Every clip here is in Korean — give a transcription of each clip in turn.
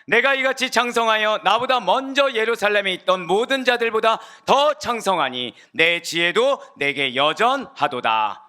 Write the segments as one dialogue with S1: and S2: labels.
S1: 내가 이같이 창성하여 나보다 먼저 예루살렘에 있던 모든 자들보다 더 창성하니 내 지혜도 내게 여전하도다.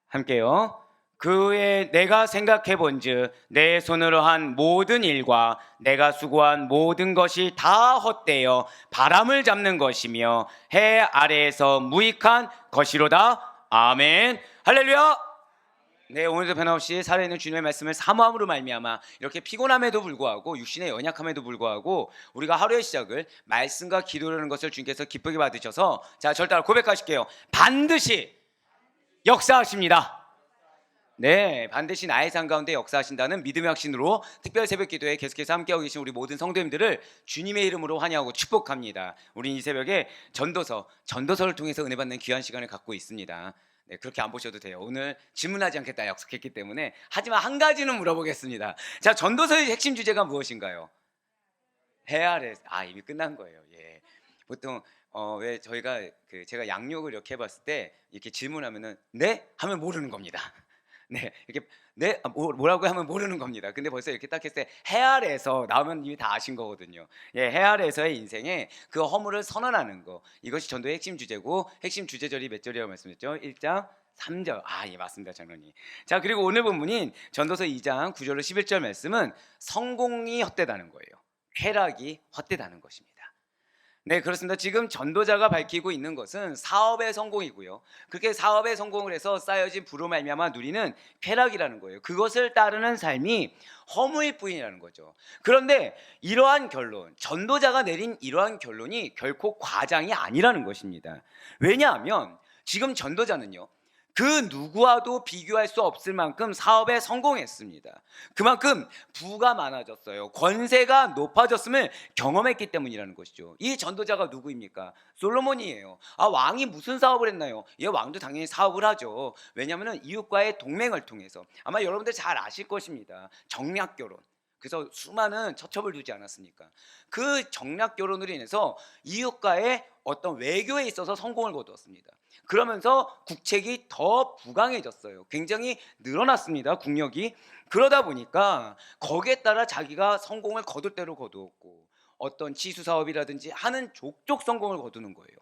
S1: 함께요. 그 후에 내가 생각해 본즉 내 손으로 한 모든 일과 내가 수고한 모든 것이 다 헛되어 바람을 잡는 것이며 해 아래에서 무익한 것이로다. 아멘. 할렐루야. 네, 오늘도 변함없이 살아있는 주님의 말씀을 사모함으로 말미암아 이렇게 피곤함에도 불구하고 육신의 연약함에도 불구하고 우리가 하루의 시작을 말씀과 기도라는 것을 주님께서 기쁘게 받으셔서 자, 저를 따라 고백하실게요. 반드시 역사하십니다. 네, 반드시 나의 삶 가운데 역사하신다는 믿음의 확신으로 특별 새벽 기도에 계속해서 함께하고 계신 우리 모든 성도님들을 주님의 이름으로 환영하고 축복합니다. 우리 이 새벽에 전도서를 통해서 은혜 받는 귀한 시간을 갖고 있습니다. 네, 그렇게 안 보셔도 돼요. 오늘 질문하지 않겠다 약속했기 때문에. 하지만 한 가지는 물어보겠습니다. 자, 전도서의 핵심 주제가 무엇인가요? 해 아래. 이미 끝난 거예요. 예. 보통 왜 저희가 제가 양육을 이렇게 해봤을 때 이렇게 질문하면은 네 하면 모르는 겁니다. 네, 이렇게 네 뭐라고 하면 모르는 겁니다. 근데 벌써 이렇게 딱 했을 때 해 아래에서 나오면 이미 다 아신 거거든요. 예, 해 아래에서의 인생에 그 허물을 선언하는 거, 이것이 전도의 핵심 주제고, 핵심 주제절이 몇 절이라고 말씀드렸죠? 1장 3절. 예, 맞습니다, 장로님. 자, 그리고 오늘 본문인 전도서 2장 9절로 11절 말씀은 성공이 헛되다는 거예요. 쾌락이 헛되다는 것입니다. 네, 그렇습니다. 지금 전도자가 밝히고 있는 것은 사업의 성공이고요. 그렇게 사업의 성공을 해서 쌓여진 부로 말미암아 누리는 쾌락이라는 거예요. 그것을 따르는 삶이 허무일 뿐이라는 거죠. 그런데 이러한 결론, 전도자가 내린 이러한 결론이 결코 과장이 아니라는 것입니다. 왜냐하면 지금 전도자는요, 그 누구와도 비교할 수 없을 만큼 사업에 성공했습니다. 그만큼 부가 많아졌어요. 권세가 높아졌음을 경험했기 때문이라는 것이죠. 이 전도자가 누구입니까? 솔로몬이에요. 왕이 무슨 사업을 했나요? 왕도 당연히 사업을 하죠. 왜냐하면 이웃과의 동맹을 통해서, 아마 여러분들 잘 아실 것입니다. 정략결혼. 그래서 수많은 처첩을 두지 않았습니까? 그 정략결혼으로 인해서 이웃과의 어떤 외교에 있어서 성공을 거두었습니다. 그러면서 국책이 더 부강해졌어요. 굉장히 늘어났습니다, 국력이. 그러다 보니까 거기에 따라 자기가 성공을 거둘 대로 거두었고, 어떤 치수 사업이라든지 하는 족족 성공을 거두는 거예요.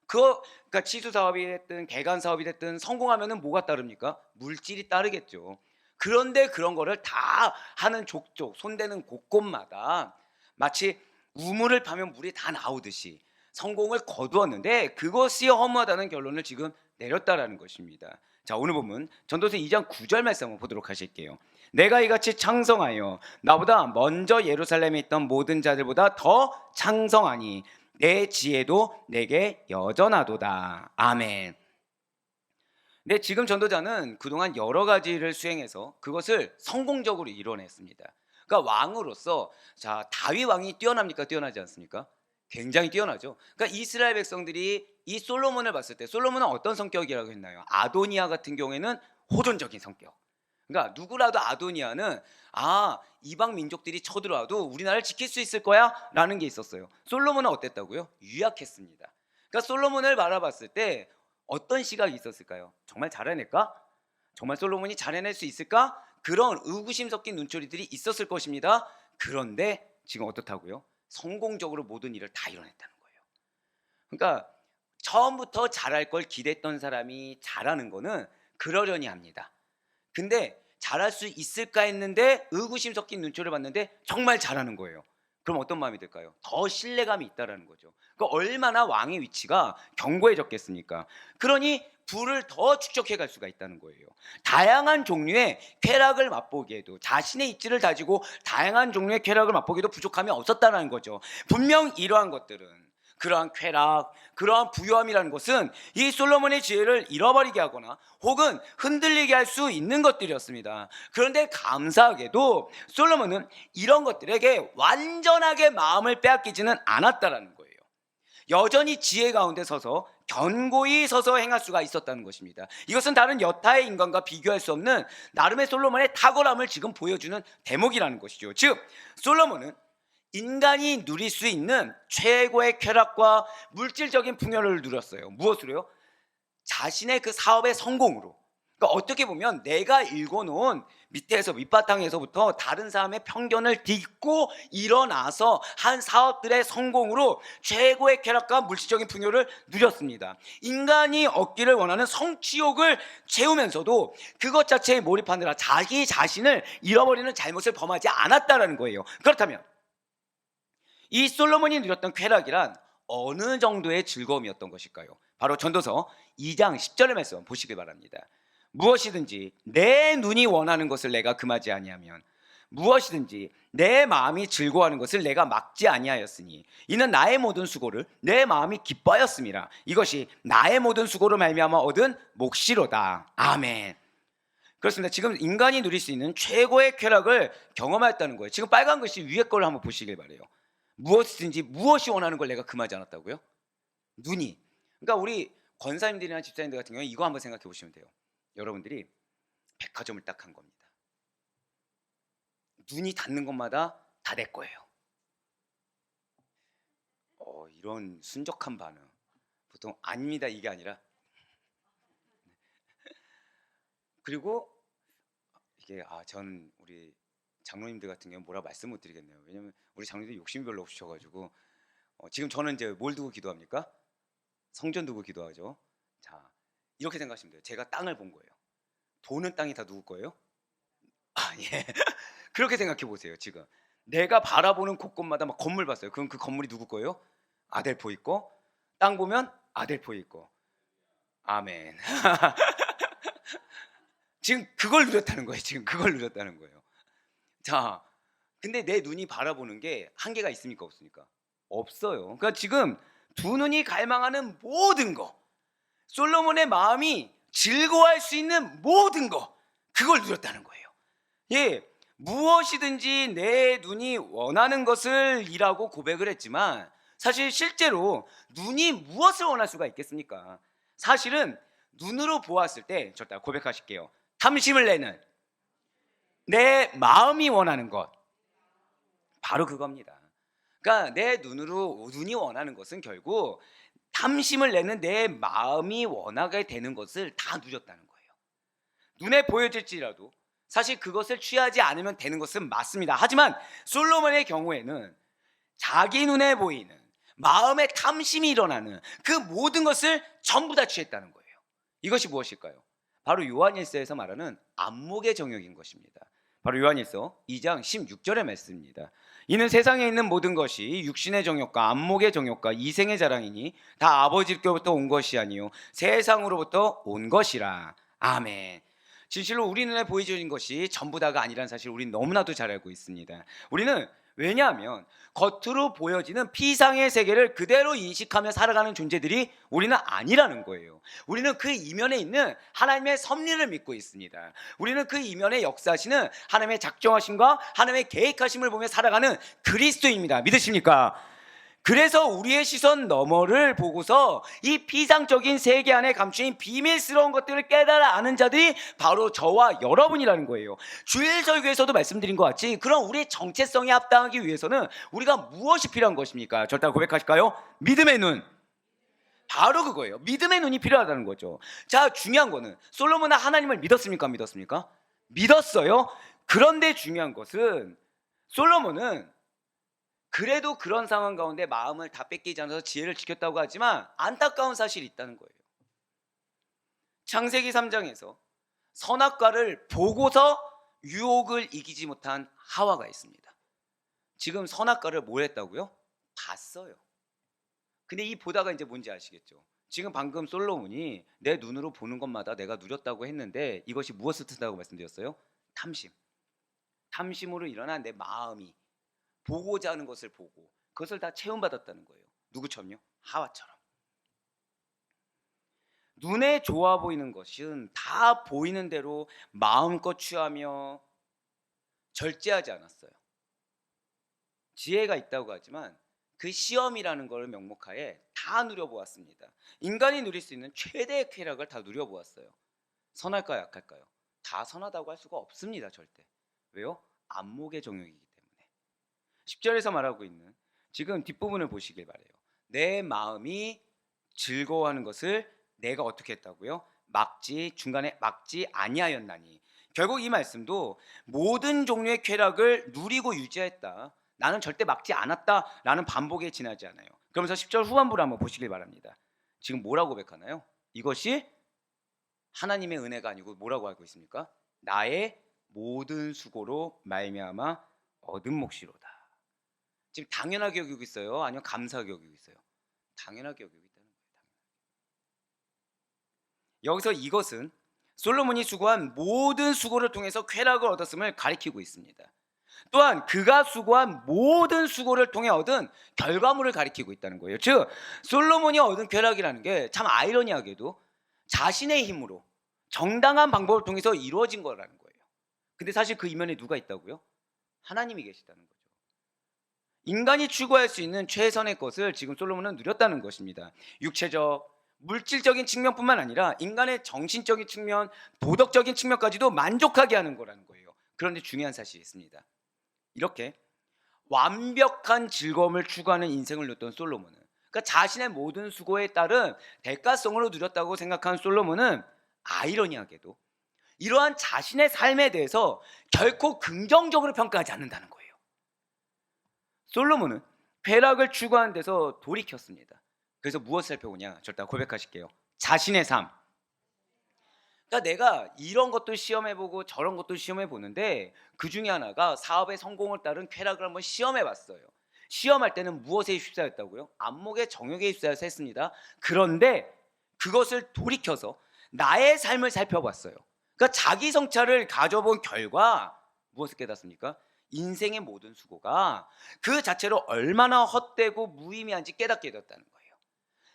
S1: 그러니까 치수 사업이 됐든 개간 사업이 됐든 성공하면은 뭐가 따릅니까? 물질이 따르겠죠. 그런데 그런 거를 다 하는 족족, 손대는 곳곳마다 마치 우물을 파면 물이 다 나오듯이 성공을 거두었는데 그것이 허무하다는 결론을 지금 내렸다라는 것입니다. 자, 오늘 보면 전도서 2장 9절 말씀 한번 보도록 하실게요. 내가 이같이 창성하여 나보다 먼저 예루살렘에 있던 모든 자들보다 더 창성하니 내 지혜도 내게 여전하도다. 아멘. 네, 지금 전도자는 그동안 여러 가지를 수행해서 그것을 성공적으로 이뤄냈습니다. 그러니까 왕으로서, 자, 다윗 왕이 뛰어납니까? 뛰어나지 않습니까? 굉장히 뛰어나죠. 그러니까 이스라엘 백성들이 이 솔로몬을 봤을 때, 솔로몬은 어떤 성격이라고 했나요? 아도니아 같은 경우에는 호전적인 성격. 그러니까 누구라도 아도니아는 이방 민족들이 쳐들어와도 우리나라를 지킬 수 있을 거야 라는 게 있었어요. 솔로몬은 어땠다고요? 유약했습니다. 그러니까 솔로몬을 바라봤을 때 어떤 시각이 있었을까요? 정말 잘해낼까? 정말 솔로몬이 잘해낼 수 있을까? 그런 의구심 섞인 눈초리들이 있었을 것입니다. 그런데 지금 어떻다고요? 성공적으로 모든 일을 다 이뤄냈다는 거예요. 그러니까 처음부터 잘할 걸 기대했던 사람이 잘하는 거는 그러려니 합니다. 근데 잘할 수 있을까 했는데 의구심 섞인 눈초리를 봤는데 정말 잘하는 거예요. 그럼 어떤 마음이 들까요? 더 신뢰감이 있다라는 거죠. 그러니까 얼마나 왕의 위치가 견고해졌겠습니까? 그러니 부를 더 축적해 갈 수가 있다는 거예요. 다양한 종류의 쾌락을 맛보기에도, 자신의意志를 다지고 다양한 종류의 쾌락을 맛보기에도 부족함이 없었다는 거죠. 분명 이러한 것들은, 그러한 쾌락, 그러한 부유함이라는 것은 이 솔로몬의 지혜를 잃어버리게 하거나 혹은 흔들리게 할 수 있는 것들이었습니다. 그런데 감사하게도 솔로몬은 이런 것들에게 완전하게 마음을 빼앗기지는 않았다라는 거예요. 여전히 지혜 가운데 서서 견고히 서서 행할 수가 있었다는 것입니다. 이것은 다른 여타의 인간과 비교할 수 없는 나름의 솔로몬의 탁월함을 지금 보여주는 대목이라는 것이죠. 즉 솔로몬은 인간이 누릴 수 있는 최고의 쾌락과 물질적인 풍요를 누렸어요. 무엇으로요? 자신의 그 사업의 성공으로. 그러니까 어떻게 보면 내가 읽어놓은 밑에서 밑바탕에서부터 다른 사람의 편견을 딛고 일어나서 한 사업들의 성공으로 최고의 쾌락과 물질적인 풍요를 누렸습니다. 인간이 얻기를 원하는 성취욕을 채우면서도 그것 자체에 몰입하느라 자기 자신을 잃어버리는 잘못을 범하지 않았다는 거예요. 그렇다면 이 솔로몬이 누렸던 쾌락이란 어느 정도의 즐거움이었던 것일까요? 바로 전도서 2장 10절의 말씀 보시길 바랍니다. 무엇이든지 내 눈이 원하는 것을 내가 금하지 아니하면 무엇이든지 내 마음이 즐거워하는 것을 내가 막지 아니하였으니 이는 나의 모든 수고를 내 마음이 기뻐하였음이라. 이것이 나의 모든 수고로 말미암아 얻은 몫이로다. 아멘. 그렇습니다. 지금 인간이 누릴 수 있는 최고의 쾌락을 경험하였다는 거예요. 지금 빨간 글씨 위에 걸 한번 보시길 바래요. 무엇이든지 무엇이 원하는 걸 내가 금하지 않았다고요? 눈이. 그러니까 우리 권사님들이나 집사님들 같은 경우에 이거 한번 생각해 보시면 돼요. 여러분들이 백화점을 딱 간 겁니다. 눈이 닿는 것마다 다 내 거예요. 이런 순적한 반응 보통 아닙니다 이게 아니라 그리고 이게 전 우리 장로님들 같은 경우는 뭐라 말씀 못 드리겠네요. 왜냐면 우리 장로님들 욕심이 별로 없으셔가지고 지금 저는 이제 뭘 두고 기도합니까? 성전 두고 기도하죠. 자, 이렇게 생각하시면 돼요. 제가 땅을 본 거예요. 보는 땅이 다 누구 거예요? 예. 그렇게 생각해 보세요. 지금 내가 바라보는 곳곳마다 막 건물 봤어요. 그럼 그 건물이 누구 거예요? 아델포 있고, 땅 보면 아델포 있고. 아멘. 지금 그걸 누렸다는 거예요. 지금 그걸 누렸다는 거예요. 자, 근데 내 눈이 바라보는 게 한계가 있습니까? 없습니까? 없어요. 그러니까 지금 두 눈이 갈망하는 모든 거, 솔로몬의 마음이 즐거워할 수 있는 모든 거, 그걸 누렸다는 거예요. 예, 무엇이든지 내 눈이 원하는 것을 이라고 고백을 했지만 사실 실제로 눈이 무엇을 원할 수가 있겠습니까? 사실은 눈으로 보았을 때 저따 고백하실게요. 탐심을 내는 내 마음이 원하는 것, 바로 그겁니다. 그러니까 내 눈이 원하는 것은 결국 탐심을 내는 내 마음이 원하게 되는 것을 다 누렸다는 거예요. 눈에 보여질지라도 사실 그것을 취하지 않으면 되는 것은 맞습니다. 하지만 솔로몬의 경우에는 자기 눈에 보이는 마음의 탐심이 일어나는 그 모든 것을 전부 다 취했다는 거예요. 이것이 무엇일까요? 바로 요한일서에서 말하는 안목의 정욕인 것입니다. 바로 요한일서 2장 16절의 말씀입니다. 이는 세상에 있는 모든 것이 육신의 정욕과 안목의 정욕과 이생의 자랑이니 다 아버지께로부터 온 것이 아니요 세상으로부터 온 것이라. 아멘. 진실로 우리 눈에 보여지는 것이 전부 다가 아니라는 사실 우리는 너무나도 잘 알고 있습니다. 우리는 왜냐하면 겉으로 보여지는 피상의 세계를 그대로 인식하며 살아가는 존재들이 우리는 아니라는 거예요. 우리는 그 이면에 있는 하나님의 섭리를 믿고 있습니다. 우리는 그 이면에 역사하시는 하나님의 작정하심과 하나님의 계획하심을 보며 살아가는 그리스도입니다. 믿으십니까? 그래서 우리의 시선 너머를 보고서 이 피상적인 세계 안에 감추인 비밀스러운 것들을 깨달아 아는 자들이 바로 저와 여러분이라는 거예요. 주일 설교에서도 말씀드린 것 같이 그럼 우리의 정체성에 합당하기 위해서는 우리가 무엇이 필요한 것입니까? 절대 고백하실까요? 믿음의 눈. 바로 그거예요. 믿음의 눈이 필요하다는 거죠. 자, 중요한 거는 솔로몬은 하나님을 믿었습니까? 믿었습니까? 믿었어요. 그런데 중요한 것은 솔로몬은 그래도 그런 상황 가운데 마음을 다 뺏기지 않아서 지혜를 지켰다고 하지만 안타까운 사실이 있다는 거예요. 창세기 3장에서 선악과를 보고서 유혹을 이기지 못한 하와가 있습니다. 지금 선악과를 뭘 했다고요? 봤어요. 근데 이 보다가 이제 뭔지 아시겠죠? 지금 방금 솔로몬이 내 눈으로 보는 것마다 내가 누렸다고 했는데 이것이 무엇을 뜻한다고 말씀드렸어요? 탐심. 탐심으로 일어난 내 마음이 보고자 하는 것을 보고 그것을 다 체험받았다는 거예요. 누구처럼요? 하와처럼. 눈에 좋아 보이는 것은 다 보이는 대로 마음껏 취하며 절제하지 않았어요. 지혜가 있다고 하지만 그 시험이라는 걸 명목하에 다 누려보았습니다. 인간이 누릴 수 있는 최대의 쾌락을 다 누려보았어요. 선할까요, 악할까요? 다 선하다고 할 수가 없습니다, 절대. 왜요? 안목의 정욕이기 때문에. 10절에서 말하고 있는 지금 뒷부분을 보시길 바래요. 내 마음이 즐거워하는 것을 내가 어떻게 했다고요? 중간에 막지 아니하였나니. 결국 이 말씀도 모든 종류의 쾌락을 누리고 유지했다. 나는 절대 막지 않았다라는 반복에 지나지 않아요. 그러면서 10절 후반부를 한번 보시길 바랍니다. 지금 뭐라고 고백하나요? 이것이 하나님의 은혜가 아니고 뭐라고 알고 있습니까? 나의 모든 수고로 말미암아 얻은 몫이로다. 지금 당연하게 여기고 있어요? 아니면 감사하게 여기고 있어요? 당연하게 여기고 있다는 거예요. 여기서 이것은 솔로몬이 수고한 모든 수고를 통해서 쾌락을 얻었음을 가리키고 있습니다. 또한 그가 수고한 모든 수고를 통해 얻은 결과물을 가리키고 있다는 거예요. 즉 솔로몬이 얻은 쾌락이라는 게 참 아이러니하게도 자신의 힘으로 정당한 방법을 통해서 이루어진 거라는 거예요. 근데 사실 그 이면에 누가 있다고요? 하나님이 계시다는 거죠. 인간이 추구할 수 있는 최선의 것을 지금 솔로몬은 누렸다는 것입니다. 육체적, 물질적인 측면뿐만 아니라 인간의 정신적인 측면, 도덕적인 측면까지도 만족하게 하는 거라는 거예요. 그런데 중요한 사실이 있습니다. 이렇게 완벽한 즐거움을 추구하는 인생을 누렸던 솔로몬은, 그러니까 자신의 모든 수고에 따른 대가성으로 누렸다고 생각한 솔로몬은 아이러니하게도 이러한 자신의 삶에 대해서 결코 긍정적으로 평가하지 않는다는 거예요. 솔로몬은 쾌락을 추구하는 데서 돌이켰습니다. 그래서 무엇을 살펴보냐? 절대 고백하실게요. 자신의 삶. 그러니까 내가 이런 것도 시험해보고 저런 것도 시험해보는데 그 중에 하나가 사업의 성공을 따른 쾌락을 한번 시험해봤어요. 시험할 때는 무엇에 휩싸였다고요? 안목의 정욕에 휩싸여서 했습니다. 그런데 그것을 돌이켜서 나의 삶을 살펴봤어요. 그러니까 자기 성찰을 가져본 결과 무엇을 깨닫습니까? 인생의 모든 수고가 그 자체로 얼마나 헛되고 무의미한지 깨닫게 되었다는 거예요.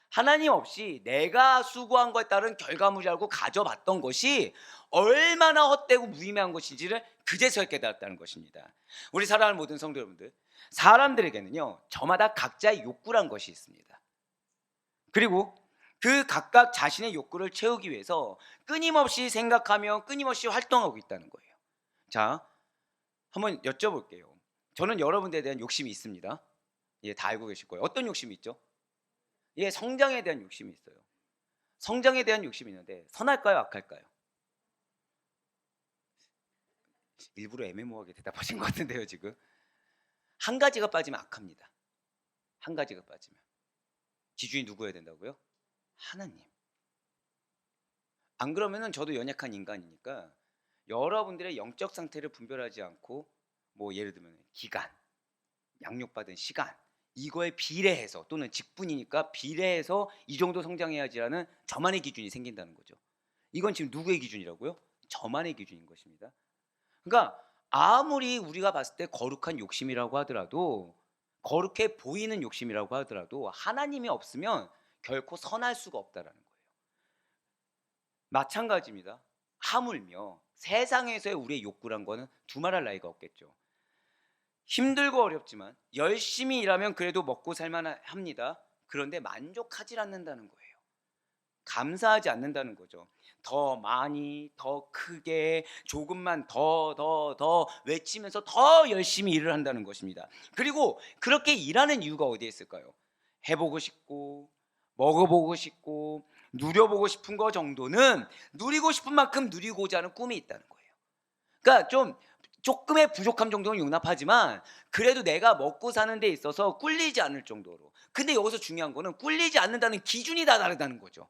S1: 하나님 없이 내가 수고한 것에 따른 결과물이라고 가져봤던 것이 얼마나 헛되고 무의미한 것인지를 그제서야 깨달았다는 것입니다. 우리 사랑하는 모든 성도 여러분들, 사람들에게는요 저마다 각자의 욕구란 것이 있습니다. 그리고 그 각각 자신의 욕구를 채우기 위해서 끊임없이 생각하며 끊임없이 활동하고 있다는 거예요. 자, 한번 여쭤볼게요. 저는 여러분들에 대한 욕심이 있습니다. 예, 다 알고 계실 거예요. 어떤 욕심이 있죠? 예, 성장에 대한 욕심이 있어요. 성장에 대한 욕심이 있는데 선할까요, 악할까요? 일부러 애매모호하게 대답하신 것 같은데요, 지금. 한 가지가 빠지면 악합니다. 한 가지가 빠지면. 기준이 누구여야 된다고요? 하나님. 안 그러면은 저도 연약한 인간이니까 여러분들의 영적 상태를 분별하지 않고 뭐 예를 들면 기간, 양육받은 시간 이거에 비례해서 또는 직분이니까 비례해서 이 정도 성장해야지라는 저만의 기준이 생긴다는 거죠. 이건 지금 누구의 기준이라고요? 저만의 기준인 것입니다. 그러니까 아무리 우리가 봤을 때 거룩한 욕심이라고 하더라도, 거룩해 보이는 욕심이라고 하더라도 하나님이 없으면 결코 선할 수가 없다라는 거예요. 마찬가지입니다. 하물며 세상에서의 우리의 욕구란 거는 두말할 나위가 없겠죠. 힘들고 어렵지만 열심히 일하면 그래도 먹고 살만합니다. 그런데 만족하지 않는다는 거예요. 감사하지 않는다는 거죠. 더 많이, 더 크게, 조금만 더 외치면서 더 열심히 일을 한다는 것입니다. 그리고 그렇게 일하는 이유가 어디에 있을까요? 해보고 싶고, 먹어보고 싶고, 누려보고 싶은 거 정도는 누리고 싶은 만큼 누리고자 하는 꿈이 있다는 거예요. 그러니까 조금의 부족함 정도는 용납하지만 그래도 내가 먹고 사는 데 있어서 꿀리지 않을 정도로. 근데 여기서 중요한 거는 꿀리지 않는다는 기준이 다 다르다는 거죠.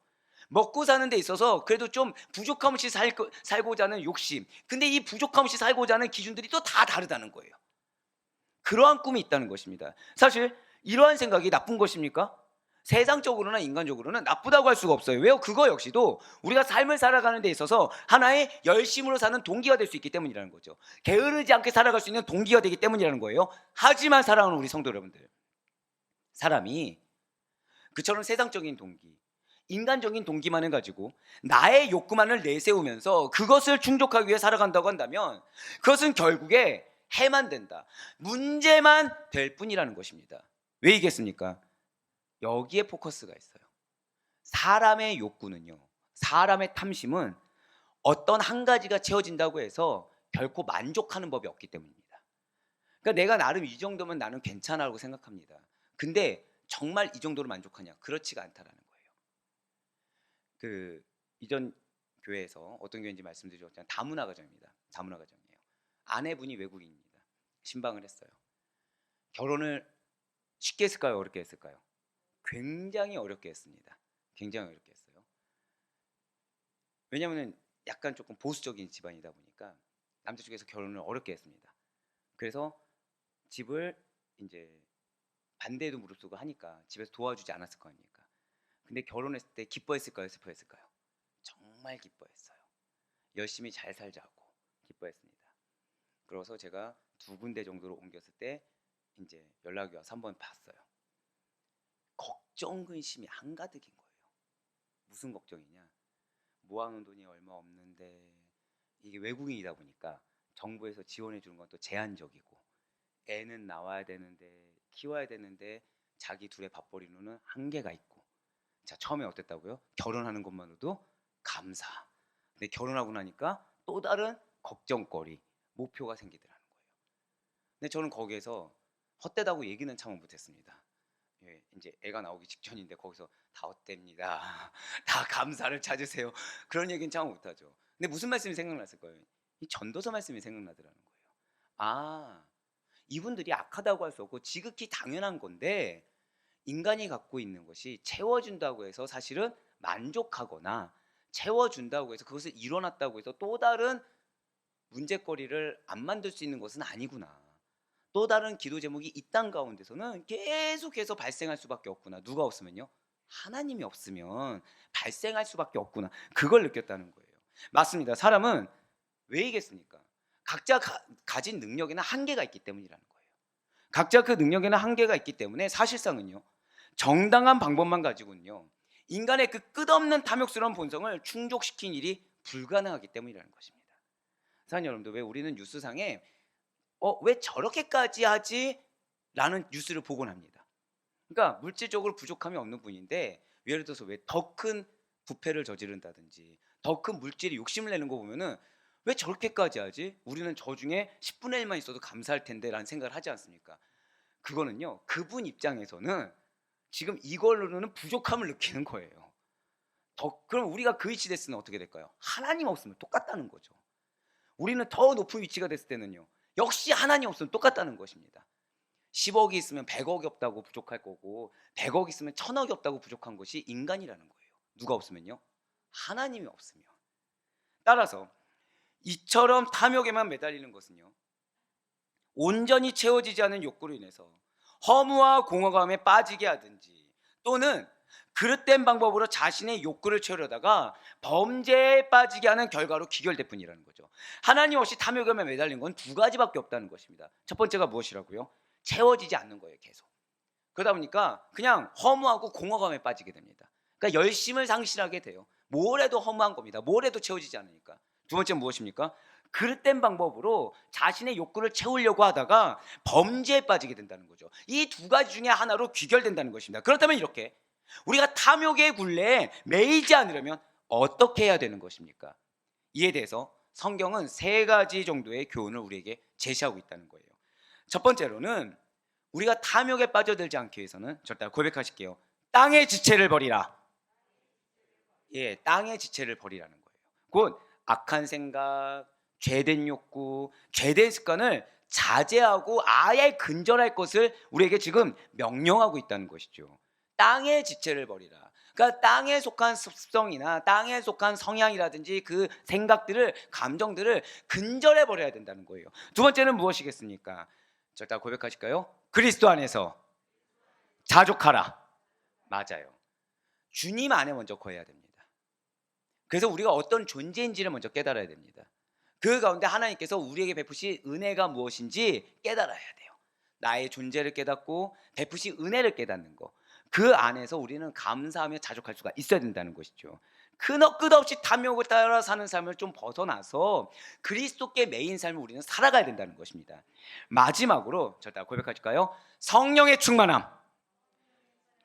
S1: 먹고 사는 데 있어서 그래도 좀 부족함 없이 살고자 하는 욕심, 근데 이 부족함 없이 살고자 하는 기준들이 또 다 다르다는 거예요. 그러한 꿈이 있다는 것입니다. 사실 이러한 생각이 나쁜 것입니까? 세상적으로나 인간적으로는 나쁘다고 할 수가 없어요. 왜요? 그거 역시도 우리가 삶을 살아가는 데 있어서 하나의 열심으로 사는 동기가 될 수 있기 때문이라는 거죠. 게으르지 않게 살아갈 수 있는 동기가 되기 때문이라는 거예요. 하지만 사랑하는 우리 성도 여러분들, 사람이 그처럼 세상적인 동기, 인간적인 동기만을 가지고 나의 욕구만을 내세우면서 그것을 충족하기 위해 살아간다고 한다면 그것은 결국에 해만 된다, 문제만 될 뿐이라는 것입니다. 왜 이겼습니까? 여기에 포커스가 있어요. 사람의 욕구는요, 사람의 탐심은 어떤 한 가지가 채워진다고 해서 결코 만족하는 법이 없기 때문입니다. 그러니까 내가 나름 이 정도면 나는 괜찮아라고 생각합니다. 근데 정말 이 정도로 만족하냐? 그렇지가 않다라는 거예요. 그 이전 교회에서 어떤 교회인지 말씀드렸잖아요. 다문화 가정입니다. 다문화 가정이에요. 아내분이 외국인입니다. 신방을 했어요. 결혼을 쉽게 했을까요? 어렵게 했을까요? 굉장히 어렵게 했습니다. 굉장히 어렵게 했어요. 왜냐하면 약간 조금 보수적인 집안이다 보니까 남자 쪽에서 결혼을 어렵게 했습니다. 그래서 집을 이제 반대도 무릅쓰고 하니까 집에서 도와주지 않았을 거 아닙니까? 근데 결혼했을 때 기뻐했을까요? 슬퍼했을까요? 정말 기뻐했어요. 열심히 잘 살자고 기뻐했습니다. 그래서 제가 2군데 정도로 옮겼을 때 이제 연락이 와서 한번 봤어요. 걱정 근심이 한가득인 거예요. 무슨 걱정이냐? 모아놓은 돈이 얼마 없는데, 이게 외국인이다 보니까 정부에서 지원해 주는 건 또 제한적이고, 애는 나와야 되는데 키워야 되는데 자기 둘의 밥벌이로는 한계가 있고. 자, 처음에 어땠다고요? 결혼하는 것만으로도 감사. 근데 결혼하고 나니까 또 다른 걱정거리, 목표가 생기더라는 거예요. 근데 저는 거기에서 헛되다고 얘기는 참 못했습니다. 예, 이제 애가 나오기 직전인데 거기서 다 헛됩니다. 다 감사를 찾으세요. 그런 얘기는 참 못하죠. 근데 무슨 말씀이 생각났을 거예요? 이 전도서 말씀이 생각나더라는 거예요. 아, 이분들이 악하다고 할 수 없고 지극히 당연한 건데, 인간이 갖고 있는 것이 채워준다고 해서 사실은 만족하거나 채워준다고 해서 그것을 이뤄놨다고 해서 또 다른 문제거리를 안 만들 수 있는 것은 아니구나. 또 다른 기도 제목이 이 땅 가운데서는 계속해서 발생할 수밖에 없구나. 누가 없으면요? 하나님이 없으면 발생할 수밖에 없구나. 그걸 느꼈다는 거예요. 맞습니다. 사람은 왜 이겠습니까? 각자 가진 능력에는 한계가 있기 때문이라는 거예요. 각자 그 능력에는 한계가 있기 때문에 사실상은요, 정당한 방법만 가지고는요, 인간의 그 끝없는 탐욕스러운 본성을 충족시킨 일이 불가능하기 때문이라는 것입니다. 사랑하는 여러분들, 왜 우리는 뉴스상에 왜 저렇게까지 하지? 라는 뉴스를 보곤 합니다. 그러니까 물질적으로 부족함이 없는 분인데, 예를 들어서 왜 더 큰 부패를 저지른다든지 더 큰 물질에 욕심을 내는 거 보면은 왜 저렇게까지 하지? 우리는 저 중에 10분의 1만 있어도 감사할 텐데 라는 생각을 하지 않습니까? 그거는요, 그분 입장에서는 지금 이걸로는 부족함을 느끼는 거예요. 그럼 우리가 그 위치 됐으면 어떻게 될까요? 하나님 없으면 똑같다는 거죠. 우리는 더 높은 위치가 됐을 때는요, 역시 하나님 없으면 똑같다는 것입니다. 10억이 있으면 100억이 없다고 부족할 거고, 100억 있으면 1000억이 없다고 부족한 것이 인간이라는 거예요. 누가 없으면요? 하나님이 없으면. 따라서 이처럼 탐욕에만 매달리는 것은요, 온전히 채워지지 않은 욕구로 인해서 허무와 공허감에 빠지게 하든지, 또는 그릇된 방법으로 자신의 욕구를 채우려다가 범죄에 빠지게 하는 결과로 귀결될 뿐이라는 거죠. 하나님 없이 탐욕에 매달린 건 2가지밖에 없다는 것입니다. 첫 번째가 무엇이라고요? 채워지지 않는 거예요. 계속. 그러다 보니까 그냥 허무하고 공허감에 빠지게 됩니다. 그러니까 열심을 상실하게 돼요. 뭘 해도 허무한 겁니다. 뭘 해도 채워지지 않으니까. 두 번째는 무엇입니까? 그릇된 방법으로 자신의 욕구를 채우려고 하다가 범죄에 빠지게 된다는 거죠. 이 2가지 중에 하나로 귀결된다는 것입니다. 그렇다면 이렇게 우리가 탐욕의 굴레에 매이지 않으려면 어떻게 해야 되는 것입니까? 이에 대해서 성경은 3가지 정도의 교훈을 우리에게 제시하고 있다는 거예요. 첫 번째로는 우리가 탐욕에 빠져들지 않기 위해서는, 절대 고백하실게요. 땅의 지체를 버리라. 예, 땅의 지체를 버리라는 거예요. 곧 악한 생각, 죄된 욕구, 죄된 습관을 자제하고 아예 근절할 것을 우리에게 지금 명령하고 있다는 것이죠. 땅의 지체를 버리라. 그러니까 땅에 속한 습성이나 땅에 속한 성향이라든지 그 생각들을, 감정들을 근절해 버려야 된다는 거예요. 두 번째는 무엇이겠습니까? 자, 고백하실까요? 그리스도 안에서 자족하라. 맞아요. 주님 안에 먼저 거해야 됩니다. 그래서 우리가 어떤 존재인지를 먼저 깨달아야 됩니다. 그 가운데 하나님께서 우리에게 베푸신 은혜가 무엇인지 깨달아야 돼요. 나의 존재를 깨닫고 베푸신 은혜를 깨닫는 거, 그 안에서 우리는 감사하며 자족할 수가 있어야 된다는 것이죠. 끝없이 탐욕을 따라 사는 삶을 좀 벗어나서 그리스도께 매인 삶을 우리는 살아가야 된다는 것입니다. 마지막으로 저다 고백하실까요? 성령의 충만함.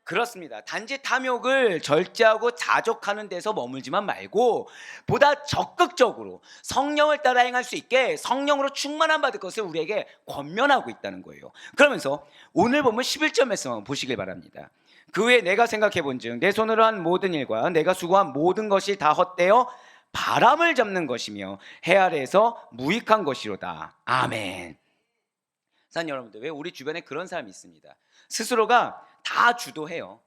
S1: 그렇습니다. 단지 탐욕을 절제하고 자족하는 데서 머물지만 말고 보다 적극적으로 성령을 따라 행할 수 있게 성령으로 충만함 받을 것을 우리에게 권면하고 있다는 거예요. 그러면서 오늘 보면 11절 말씀 한번 보시길 바랍니다. 그 후에 내가 생각해 본즉 내 손으로 한 모든 일과 내가 수고한 모든 것이 다 헛되어 바람을 잡는 것이며 해 아래에서 무익한 것이로다. 아멘. 산 여러분들, 왜 우리 주변에 그런 사람이 있습니다. 스스로가 다 주도해요.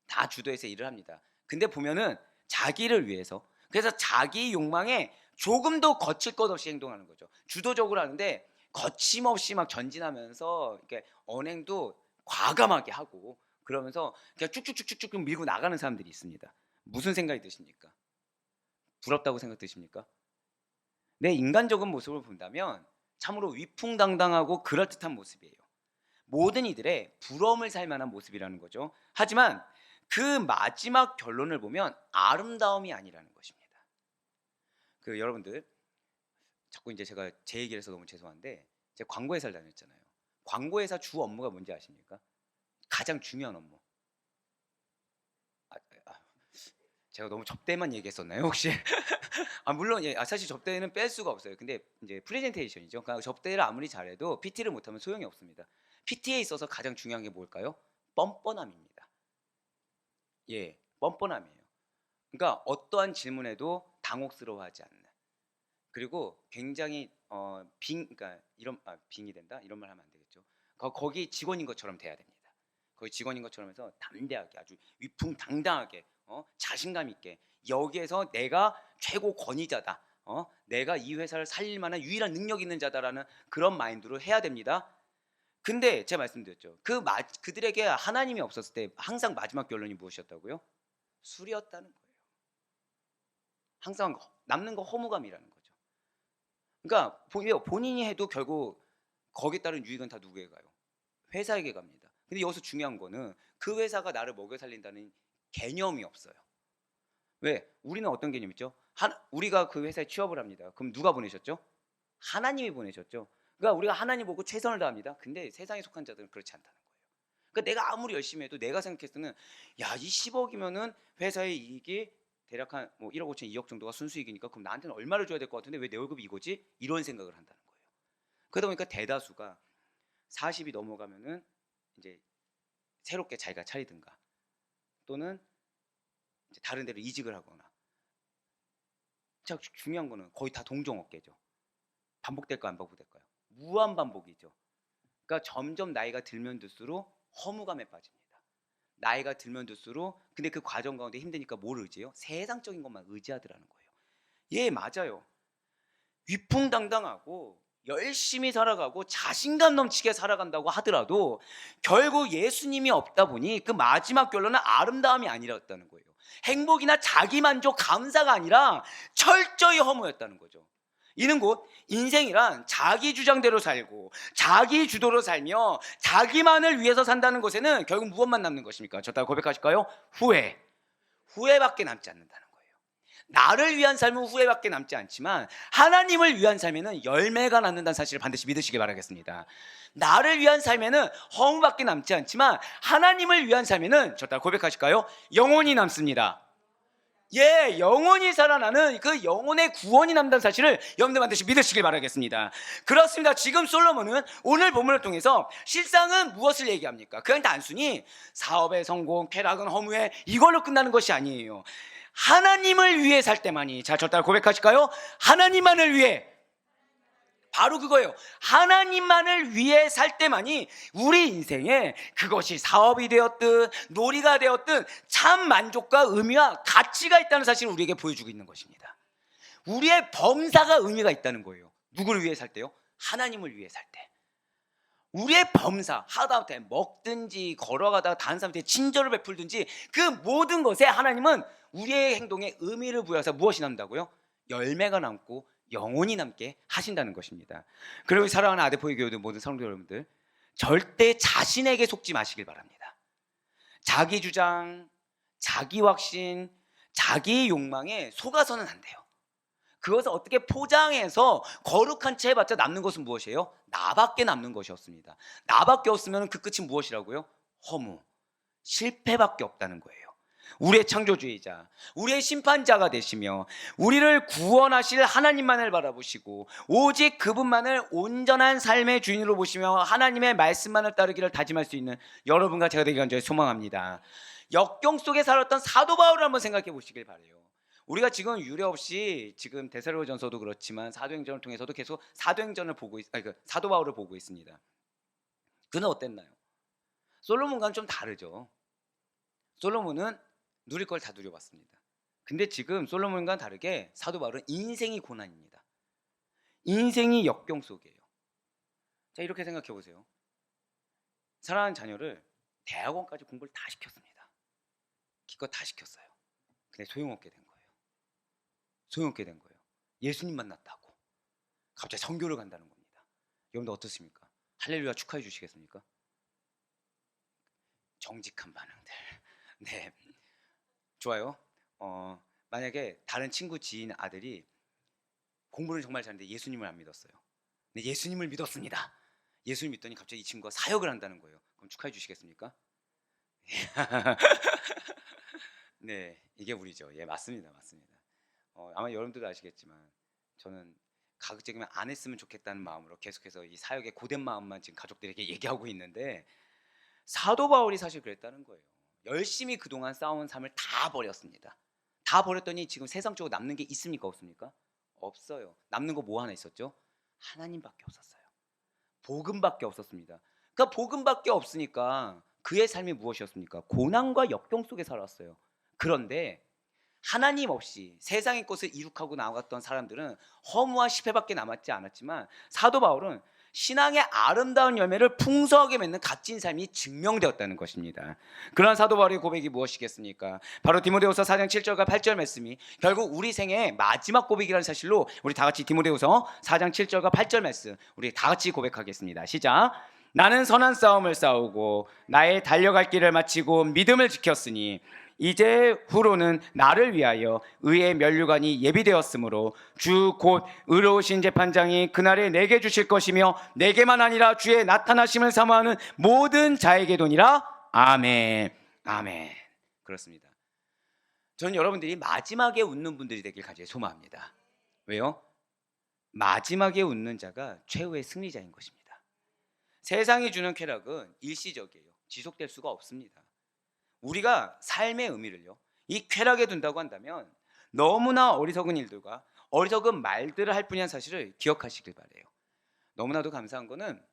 S1: 다 주도해서 일을 합니다. 근데 보면은 자기를 위해서, 그래서 자기 욕망에 조금도 거칠 것 없이 행동하는 거죠. 주도적으로 하는데 거침없이 막 전진하면서 이렇게 언행도 과감하게 하고 그러면서 그냥 쭉쭉쭉쭉쭉 밀고 나가는 사람들이 있습니다. 무슨 생각이 드십니까? 부럽다고 생각 드십니까? 내 인간적인 모습을 본다면 참으로 위풍당당하고 그럴듯한 모습이에요. 모든 이들의 부러움을 살 만한 모습이라는 거죠. 하지만 그 마지막 결론을 보면 아름다움이 아니라는 것입니다. 여러분들, 자꾸 이제 제가 제 얘기를 해서 너무 죄송한데, 제가 광고회사를 다녔잖아요. 광고회사 주 업무가 뭔지 아십니까? 가장 중요한 업무. 제가 너무 접대만 얘기했었나요 혹시? 물론 사실 접대는 뺄 수가 없어요. 근데 이제 프레젠테이션이죠. 그러니까 접대를 아무리 잘해도 PT를 못하면 소용이 없습니다. PT에 있어서 가장 중요한 게 뭘까요? 뻔뻔함입니다. 예, 뻔뻔함이에요. 그러니까 어떠한 질문에도 당혹스러워하지 않는. 그리고 굉장히 그러니까 빙이 된다 이런 말 하면 안 되겠죠. 거기 직원인 것처럼 돼야 됩니다. 거기 직원인 것처럼 해서 담대하게 아주 위풍당당하게 자신감 있게 여기에서 내가 최고 권위자다. 내가 이 회사를 살릴 만한 유일한 능력 있는 자다라는 그런 마인드로 해야 됩니다. 근데 제가 말씀드렸죠. 그들에게 하나님이 없었을 때 항상 마지막 결론이 무엇이었다고요? 술이었다는 거예요. 항상 남는 거 허무감이라는 거죠. 그러니까 본인이 해도 결국 거기에 따른 유익은 다 누구에게 가요? 회사에게 갑니다. 근데 여기서 중요한 거는 그 회사가 나를 먹여 살린다는 개념이 없어요. 왜? 우리는 어떤 개념 있죠? 우리가 그 회사에 취업을 합니다. 그럼 누가 보내셨죠? 하나님이 보내셨죠. 그러니까 우리가 하나님 보고 최선을 다합니다. 근데 세상에 속한 자들은 그렇지 않다는 거예요. 그러니까 내가 아무리 열심히 해도 내가 생각했을 때는 이 10억이면은 회사의 이익이 대략 한 1억 5천 2억 정도가 순수익이니까 그럼 나한테는 얼마를 줘야 될 것 같은데 왜 내 월급이 이거지? 이런 생각을 한다는 거예요. 그러다 보니까 대다수가 40이 넘어가면은 이제 새롭게 자기가 차리든가 또는 이제 다른 데로 이직을 하거나. 자, 중요한 거는 거의 다 동종업계죠. 반복될까 안 반복될까요? 무한 반복이죠. 그러니까 점점 나이가 들면 들수록 허무감에 빠집니다. 나이가 들면 들수록 근데 그 과정 가운데 힘드니까 뭘 의지해요? 세상적인 것만 의지하더라는 거예요. 예, 맞아요. 위풍당당하고 열심히 살아가고 자신감 넘치게 살아간다고 하더라도 결국 예수님이 없다 보니 그 마지막 결론은 아름다움이 아니었다는 거예요. 행복이나 자기만족, 감사가 아니라 철저히 허무였다는 거죠. 이는 곧 인생이란 자기 주장대로 살고 자기 주도로 살며 자기만을 위해서 산다는 것에는 결국 무엇만 남는 것입니까? 저 따라 고백하실까요? 후회밖에 남지 않는다는 거예요. 나를 위한 삶은 후회밖에 남지 않지만 하나님을 위한 삶에는 열매가 남는다는 사실을 반드시 믿으시기 바라겠습니다. 나를 위한 삶에는 허무밖에 남지 않지만 하나님을 위한 삶에는 저 따라 고백하실까요? 영원히 남습니다. 예, 영원히 살아나는 그 영혼의 구원이 남다는 사실을 여러분들 반드시 믿으시길 바라겠습니다. 그렇습니다. 지금 솔로몬은 오늘 본문을 통해서 실상은 무엇을 얘기합니까? 그냥 단순히 사업의 성공, 쾌락은 허무해 이걸로 끝나는 것이 아니에요. 하나님을 위해 살 때만이, 자, 저 따라 고백하실까요? 하나님만을 위해, 바로 그거예요. 하나님만을 위해 살 때만이 우리 인생에 그것이 사업이 되었든 놀이가 되었든 참 만족과 의미와 가치가 있다는 사실을 우리에게 보여주고 있는 것입니다. 우리의 범사가 의미가 있다는 거예요. 누구를 위해 살 때요? 하나님을 위해 살 때. 우리의 범사, 하다못해 먹든지 걸어가다가 다른 사람한테 친절을 베풀든지 그 모든 것에 하나님은 우리의 행동에 의미를 부여해서 무엇이 남다고요? 열매가 남고 영혼이 남게 하신다는 것입니다. 그리고 사랑하는 아데포이 교회들 모든 성도 여러분들, 절대 자신에게 속지 마시길 바랍니다. 자기 주장, 자기 확신, 자기 욕망에 속아서는 안 돼요. 그것을 어떻게 포장해서 거룩한 채 해봤자 남는 것은 무엇이에요? 나밖에 남는 것이었습니다. 나밖에 없으면 그 끝이 무엇이라고요? 허무. 실패밖에 없다는 거예요. 우리의 창조주의자, 우리의 심판자가 되시며 우리를 구원하실 하나님만을 바라보시고 오직 그분만을 온전한 삶의 주인으로 보시며 하나님의 말씀만을 따르기를 다짐할 수 있는 여러분과 제가 되기 간절히 소망합니다. 역경 속에 살았던 사도 바울을 한번 생각해 보시길 바라요. 우리가 지금 유례 없이 지금 데살로니가전서도 그렇지만 사도행전을 통해서도 계속 사도행전을 보고 사도 바울을 보고 있습니다. 그는 어땠나요? 솔로몬과는 좀 다르죠. 솔로몬은 누릴 걸 다 누려봤습니다. 근데 지금 솔로몬과는 다르게 사도 바울은 인생이 고난입니다. 인생이 역경 속이에요. 자, 이렇게 생각해 보세요. 사랑하는 자녀를 대학원까지 공부를 다 시켰습니다. 기껏 다 시켰어요. 근데 소용없게 된 거예요. 소용없게 된 거예요. 예수님 만났다고 갑자기 선교를 간다는 겁니다. 여러분들 어떻습니까? 할렐루야 축하해 주시겠습니까? 정직한 반응들. 네, 좋아요. 만약에 다른 친구 지인 아들이 공부를 정말 잘하는데 예수님을 안 믿었어요. 근데 예수님을 믿었습니다. 예수님 믿더니 갑자기 이 친구가 사역을 한다는 거예요. 그럼 축하해 주시겠습니까? 네, 이게 우리죠. 예, 맞습니다. 맞습니다. 아마 여러분들도 아시겠지만 저는 가급적이면 안 했으면 좋겠다는 마음으로 계속해서 이 사역의 고된 마음만 지금 가족들에게 얘기하고 있는데 사도 바울이 사실 그랬다는 거예요. 열심히 그동안 쌓아온 삶을 다 버렸습니다. 다 버렸더니 지금 세상적으로 남는 게 있습니까? 없습니까? 없어요. 남는 거 뭐 하나 있었죠? 하나님밖에 없었어요. 복음밖에 없었습니다. 그러니까 복음밖에 없으니까 그의 삶이 무엇이었습니까? 고난과 역경 속에 살았어요. 그런데 하나님 없이 세상의 것을 이룩하고 나갔던 사람들은 허무와 실패밖에 남았지 않았지만 사도 바울은 신앙의 아름다운 열매를 풍성하게 맺는 값진 삶이 증명되었다는 것입니다. 그러한 사도 바울의 고백이 무엇이겠습니까? 바로 디모데후서 4장 7절과 8절 말씀이 결국 우리 생의 마지막 고백이라는 사실로 우리 다 같이 디모데후서 4장 7절과 8절 말씀 우리 다 같이 고백하겠습니다. 시작. 나는 선한 싸움을 싸우고 나의 달려갈 길을 마치고 믿음을 지켰으니 이제 후로는 나를 위하여 의의 면류관이 예비되었으므로 주 곧 의로우신 재판장이 그날에 내게 주실 것이며 내게만 아니라 주의 나타나심을 사모하는 모든 자에게도니라. 아멘. 아멘. 그렇습니다. 저는 여러분들이 마지막에 웃는 분들이 되길 간절히 소망합니다. 왜요? 마지막에 웃는 자가 최후의 승리자인 것입니다. 세상이 주는 쾌락은 일시적이에요. 지속될 수가 없습니다. 우리가 삶의 의미를요, 이 쾌락에 둔다고 한다면 너무나 어리석은 일들과 어리석은 말들을 할 뿐이란 사실을 기억하시길 바래요. 너무나도 감사한 거는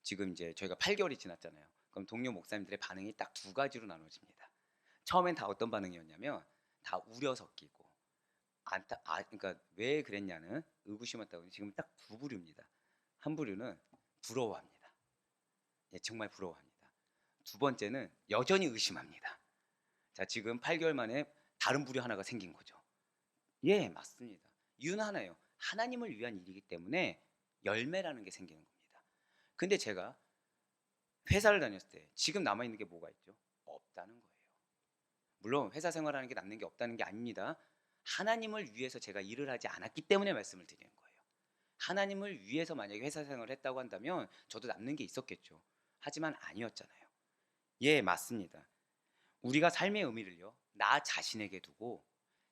S1: 지금 이제 저희가 8개월이 지났잖아요. 그럼 동료 목사님들의 반응이 딱 두 가지로 나눠집니다. 처음엔 다 어떤 반응이었냐면 다 우려 섞이고 그러니까 왜 그랬냐는 의구심었다고. 지금 딱 두 부류입니다. 한 부류는 부러워합니다. 예, 정말 부러워합니다. 두 번째는 여전히 의심합니다. 자, 지금 8개월 만에 다른 부류 하나가 생긴 거죠. 예, 맞습니다. 이유는 하나예요. 하나님을 위한 일이기 때문에 열매라는 게 생기는 겁니다. 근데 제가 회사를 다녔을 때 지금 남아있는 게 뭐가 있죠? 없다는 거예요. 물론 회사 생활하는 게 남는 게 없다는 게 아닙니다. 하나님을 위해서 제가 일을 하지 않았기 때문에 말씀을 드리는 거예요. 하나님을 위해서 만약에 회사 생활을 했다고 한다면 저도 남는 게 있었겠죠. 하지만 아니었잖아요. 예, 맞습니다. 우리가 삶의 의미를요, 나 자신에게 두고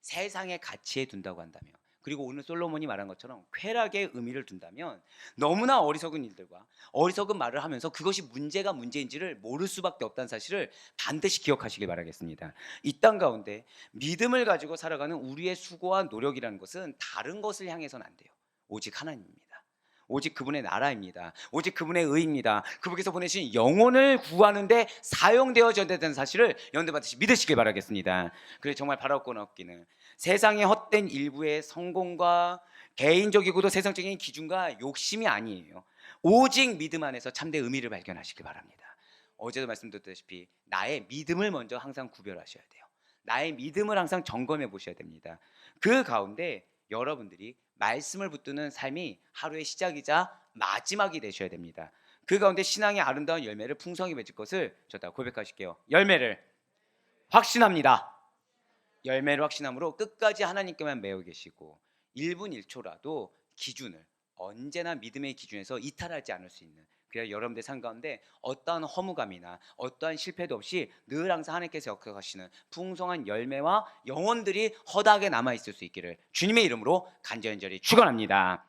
S1: 세상의 가치에 둔다고 한다면, 그리고 오늘 솔로몬이 말한 것처럼 쾌락의 의미를 둔다면 너무나 어리석은 일들과 어리석은 말을 하면서 그것이 문제가 문제인지를 모를 수밖에 없다는 사실을 반드시 기억하시길 바라겠습니다. 이 땅 가운데 믿음을 가지고 살아가는 우리의 수고와 노력이라는 것은 다른 것을 향해서는 안 돼요. 오직 하나님입니다. 오직 그분의 나라입니다. 오직 그분의 의입니다. 그분께서 보내신 영혼을 구하는데 사용되어져야 된다는 사실을 여러분들 반드시 믿으시길 바라겠습니다. 그래서 정말 바라고 없기는 세상의 헛된 일부의 성공과 개인적이고도 세상적인 기준과 욕심이 아니에요. 오직 믿음 안에서 참된 의미를 발견하시길 바랍니다. 어제도 말씀드렸다시피 나의 믿음을 먼저 항상 구별하셔야 돼요. 나의 믿음을 항상 점검해 보셔야 됩니다. 그 가운데 여러분들이 말씀을 붙드는 삶이 하루의 시작이자 마지막이 되셔야 됩니다. 그 가운데 신앙의 아름다운 열매를 풍성히 맺을 것을 저다 고백하실게요. 열매를 확신합니다. 열매를 확신함으로 끝까지 하나님께만 매여 계시고 1분 1초라도 기준을 언제나 믿음의 기준에서 이탈하지 않을 수 있는 그래야 여러분들 삶 가운데 어떠한 허무감이나 어떠한 실패도 없이 늘 항상 하나님께서 역사하시는 풍성한 열매와 영혼들이 허다하게 남아 있을 수 있기를 주님의 이름으로 간절히 축원합니다.